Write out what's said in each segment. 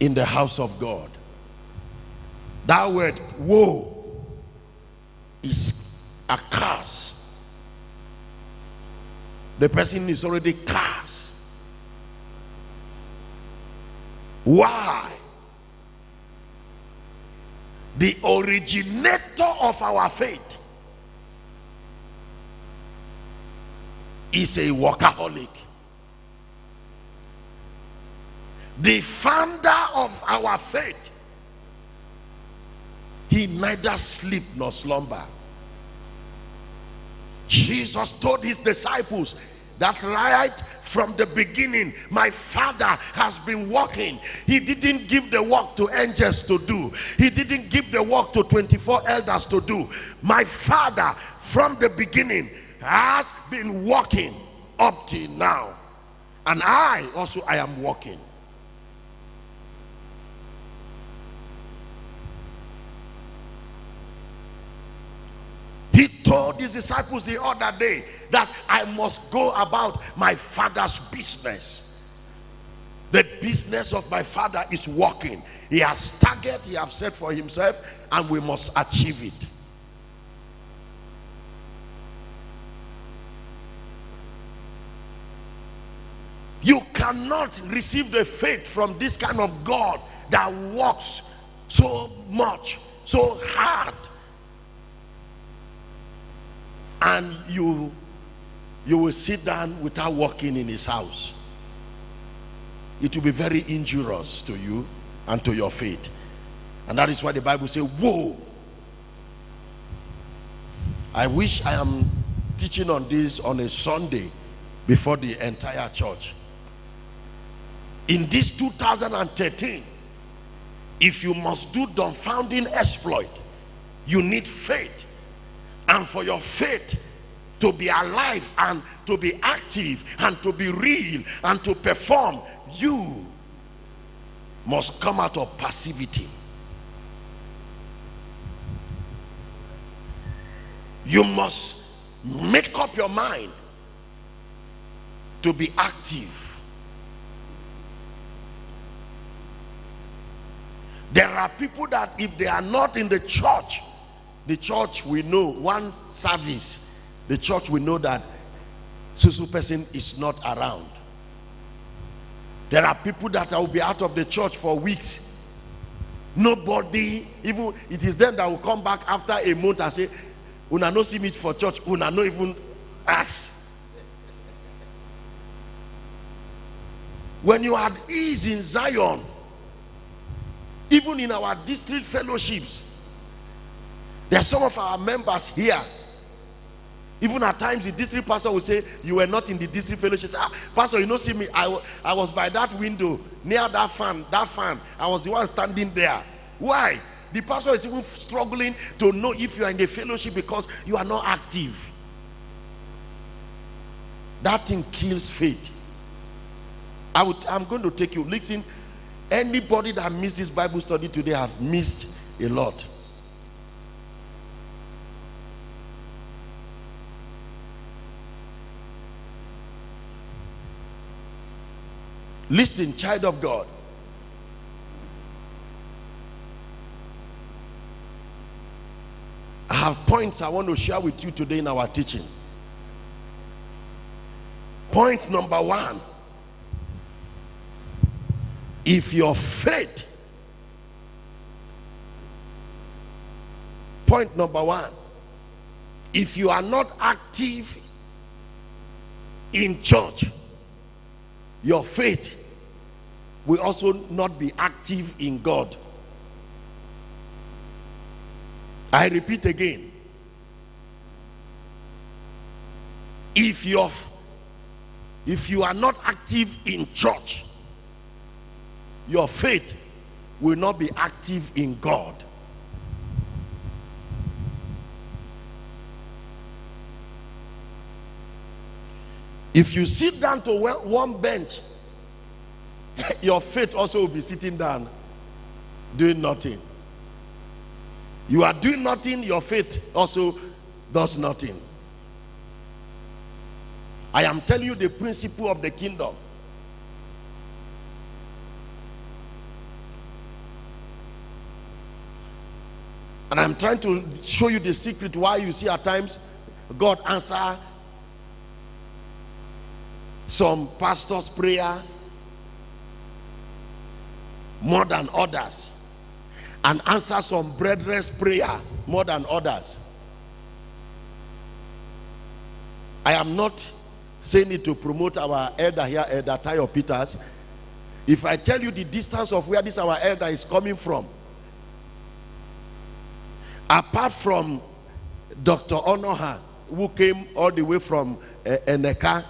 in the house of God. That word woe is a curse. The person is already cursed. Why? The originator of our faith is a workaholic. The founder of our faith, he neither sleep nor slumber. Jesus told his disciples that right from the beginning, my Father has been working. He didn't give the work to angels to do. He didn't give the work to 24 elders to do. My Father from the beginning has been working up till now. And I am working. He told his disciples the other day that I must go about my Father's business. The business of my Father is working. He has target, he has set for himself, and we must achieve it. You cannot receive the faith from this kind of God that works so much, so hard, and you will sit down without working in his house. It will be very injurious to you and to your faith. And that is why the Bible says, woe. I wish I am teaching on this on a Sunday before the entire church. In this 2013, if you must do dumbfounding exploit, you need faith. And for your faith to be alive and to be active and to be real and to perform, you must come out of passivity. You must make up your mind to be active. There are people that if they are not in the church will know one service, the church will know that so person is not around. There are people that will be out of the church for weeks. Nobody, even it is them that will come back after a month and say, una no see me for church, una no even ask. When you are at ease in Zion, even in our district fellowships, there are some of our members here. Even at times the district pastor will say, you were not in the district fellowship. Say, pastor, you don't see me. I was by that window near that fan. I was the one standing there. Why? The pastor is even struggling to know if you are in the fellowship because you are not active. That thing kills faith. I'm going to take you. Listen, anybody that missed this Bible study today has missed a lot. Listen, child of God. I have points I want to share with you today in our teaching. Point number one. If your faith, point number one, if you are not active in church, your faith will also not be active in God. I repeat again. If you are not active in church, your faith will not be active in God. If you sit down to one bench, your faith also will be sitting down doing nothing. You are doing nothing, your faith also does nothing. I am telling you the principle of the kingdom. And I'm trying to show you the secret why you see at times God answer some pastors' prayer more than others, and answer some brethren's prayer more than others. I am not saying it to promote our elder here, Elder Tayo Peters. If I tell you the distance of where this our elder is coming from, apart from Dr. Onoha, who came all the way from Eneka,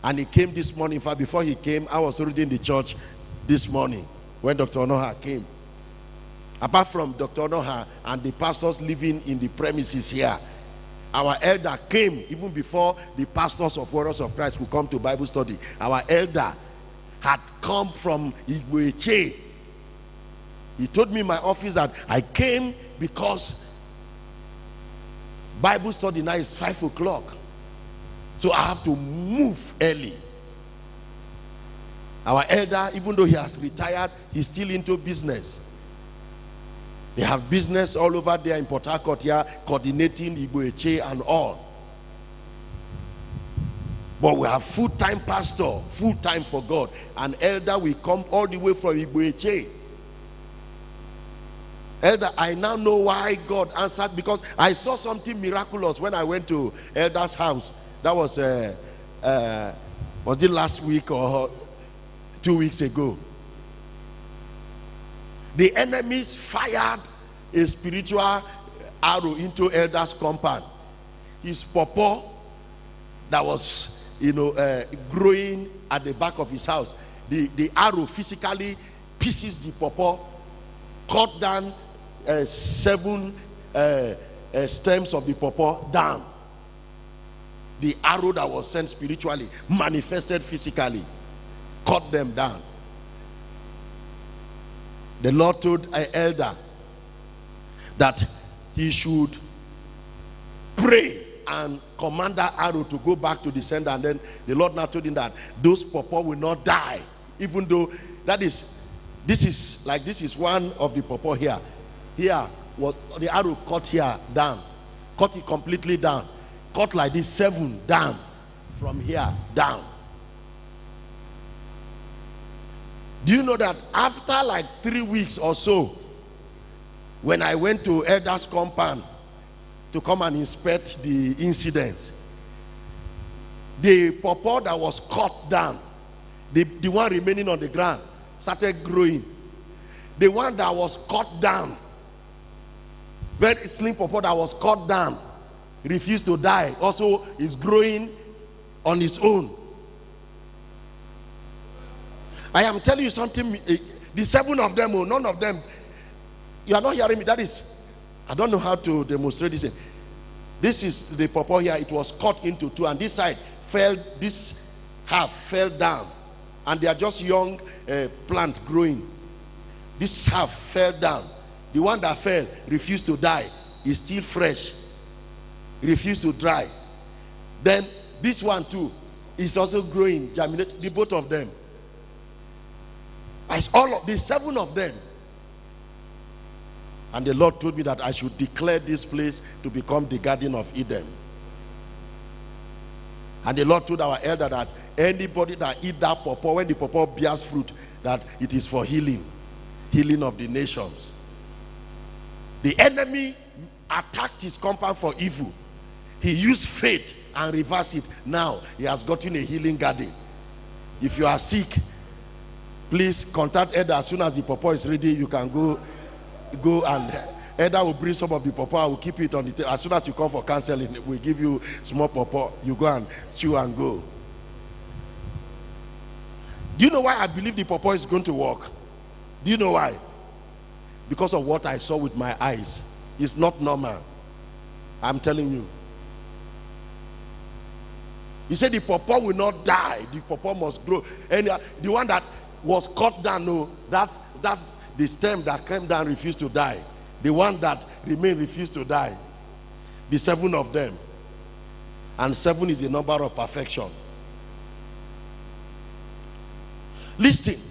and he came this morning. In fact, before he came, I was already in the church this morning when Dr. Onoha came. Apart from Dr. Onoha and the pastors living in the premises here, our elder came even before the pastors of Warriors of Christ could come to Bible study. Our elder had come from Igweche. He told me in my office that I came because Bible study now is 5 o'clock. So I have to move early. Our elder, even though he has retired, he's still into business. They have business all over there in Port Harcourt here, coordinating Igweche and all. But we have full-time pastor, full-time for God. An elder will come all the way from Igweche. Elder, I now know why God answered, because I saw something miraculous when I went to Elder's house. That was it last week or 2 weeks ago? The enemies fired a spiritual arrow into Elder's compound. His pawpaw that was, growing at the back of his house, the arrow physically pieces the pawpaw, cut down 7 stems of the pawpaw down. The arrow that was sent spiritually manifested physically, cut them down. The Lord told an elder that he should pray and command that arrow to go back to the sender, and then the Lord now told him that those pawpaw will not die, even though this is one of the pawpaw here. Here was the arrow cut here down, cut it completely down, cut like this 7 down, from here down. Do you know that after like 3 weeks or so, when I went to Elder's compound to come and inspect the incidents, the pawpaw that was cut down, the one remaining on the ground, started growing. The one that was cut down, very slim pawpaw that was cut down, refused to die, also is growing on its own. I am telling you something. The 7 of them, none of them, you are not hearing me. That is, I don't know how to demonstrate this. This is the pawpaw here. It was cut into 2, and this side fell, this half fell down, and they are just young plant growing. This half fell down. The one that fell refused to die, is still fresh, refused to dry. Then this one too is also growing, germinate. The both of them, as all of the 7 of them. And the Lord told me that I should declare this place to become the Garden of Eden. And the Lord told our elder that anybody that eat that pawpaw, when the pawpaw bears fruit, that it is for healing, healing of the nations. The enemy attacked his compound for evil. He used faith and reversed it. Now he has gotten a healing garden. If you are sick, please contact Elder. As soon as the pawpaw is ready, you can go and Elder will bring some of the pawpaw. I will keep it on the table. As soon as you come for counseling, we'll give you small pawpaw. You go and chew and go. Do you know why I believe the pawpaw is going to work? Do you know why? Because of what I saw with my eyes. It's not normal. I'm telling you. He said the pawpaw will not die. The pawpaw must grow. And the one that was cut down, no, that the stem that came down refused to die. The one that remained refused to die. The 7 of them. And 7 is the number of perfection. Listen,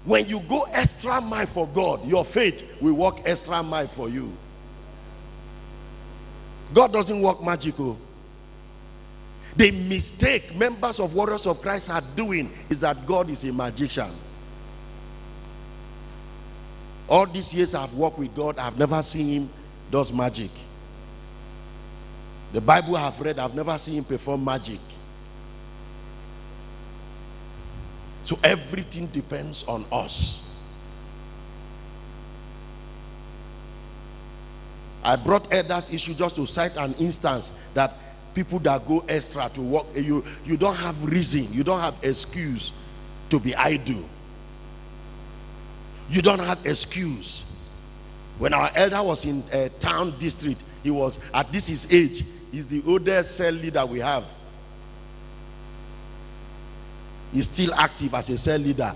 when you go extra mile for God, your faith will work extra mile for you. God doesn't work magic. Oh. The mistake members of Warriors of Christ are doing is that God is a magician. All these years I've worked with God, I've never seen him does magic. The Bible I've read, I've never seen him perform magic. So everything depends on us. I brought elders issue just to cite an instance that people that go extra to work, you don't have reason, you don't have excuse to be idle. You don't have excuse. When our elder was in a town district, he was at this his age, he's the oldest cell leader we have. He's still active as a cell leader.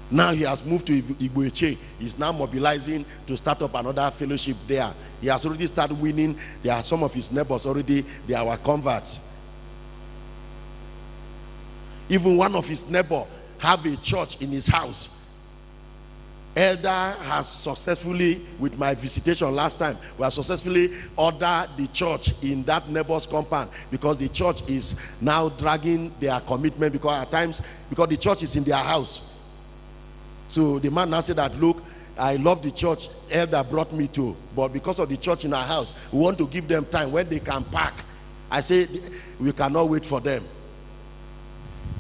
Now he has moved to Igboeche. He's now mobilizing to start up another fellowship there. He has already started winning. There are some of his neighbors already, they are our converts. Even one of his neighbors have a church in his house. Elder has successfully, with my visitation last time, we have successfully ordered the church in that neighbor's compound, because the church is now dragging their commitment, because at times, because the church is in their house. So the man now said that, look, I love the church elder brought me to, but because of the church in our house, we want to give them time when they can park. I say we cannot wait for them.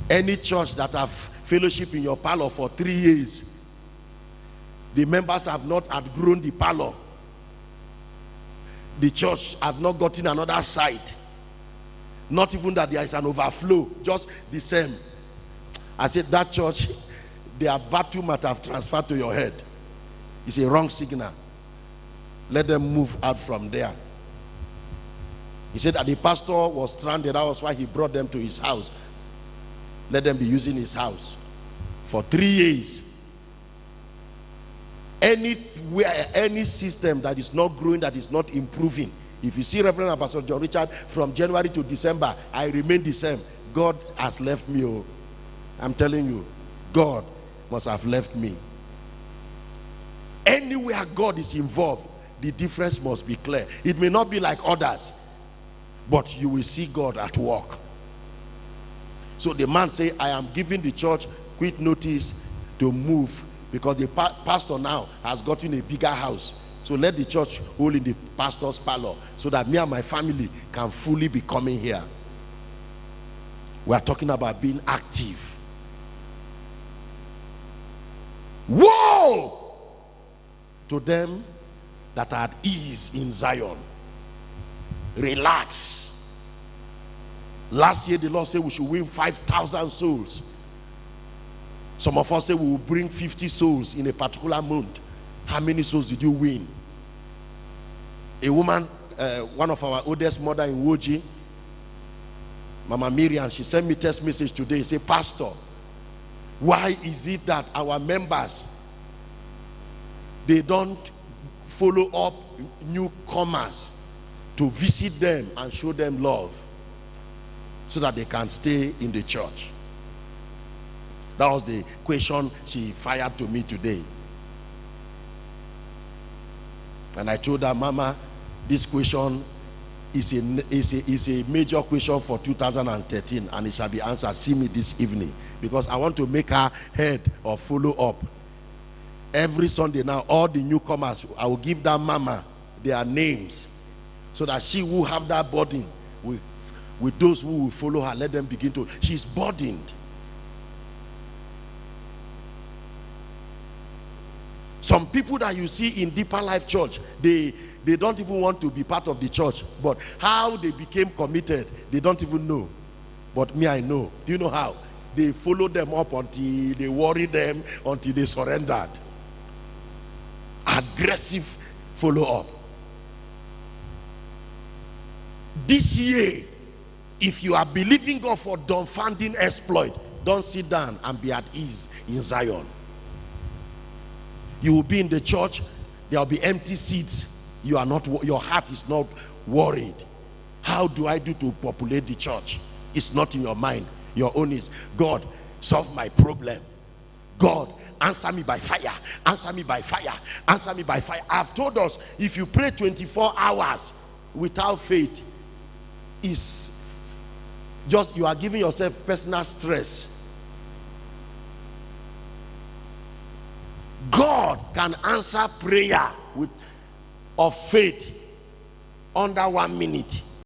Any church that have fellowship in your parlor for 3 years, the members have not outgrown the parlor, the church have not gotten another site, not even that there is an overflow, just the same. I said that church, their battle might have transferred to your head. It's a wrong signal. Let them move out from there. He said that the pastor was stranded. That was why he brought them to his house. Let them be using his house for 3 years. Anywhere, any system that is not growing, that is not improving. If you see Reverend and Pastor John Richard from January to December, I remain the same. God has left me. Oh, I'm telling you, God must have left me. Anywhere God is involved, the difference must be clear. It may not be like others, but you will see God at work. So the man said, I am giving the church quick notice to move, because the pastor now has gotten a bigger house. So let the church hold in the pastor's parlor, so that me and my family can fully be coming here. We are talking about being active. Woe to them that are at ease in Zion. Relax. Last year the Lord said we should win 5,000 souls. Some of us say we will bring 50 souls in a particular month. How many souls did you win? A woman, one of our oldest mother in Woji, Mama Miriam, she sent me a text message today. She said, Pastor, why is it that our members, they don't follow up newcomers to visit them and show them love, so that they can stay in the church? That was the question she fired to me today. And I told her, Mama, this question is a major question for 2013, and it shall be answered. See me this evening, because I want to make her head or follow up. Every Sunday now, all the newcomers, I will give that mama their names, so that she will have that burden with those who will follow her. Let them begin to. She's burdened. Some people that you see in Deeper Life Church, they don't even want to be part of the church, but how they became committed, they don't even know. But me, I know. Do you know how? They follow them up until they worry them, until they surrendered. Aggressive follow-up. This year, if you are believing God for dumbfounding exploit, don't sit down and be at ease in Zion. You will be in the church, there will be empty seats. You are not, your heart is not worried. How do I do to populate the church? It's not in your mind. Your own is, God, solve my problem. God, answer me by fire. Answer me by fire. Answer me by fire. I've told us, if you pray 24 hours, without faith is just you are giving yourself personal stress. God can answer prayer of faith under 1 minute.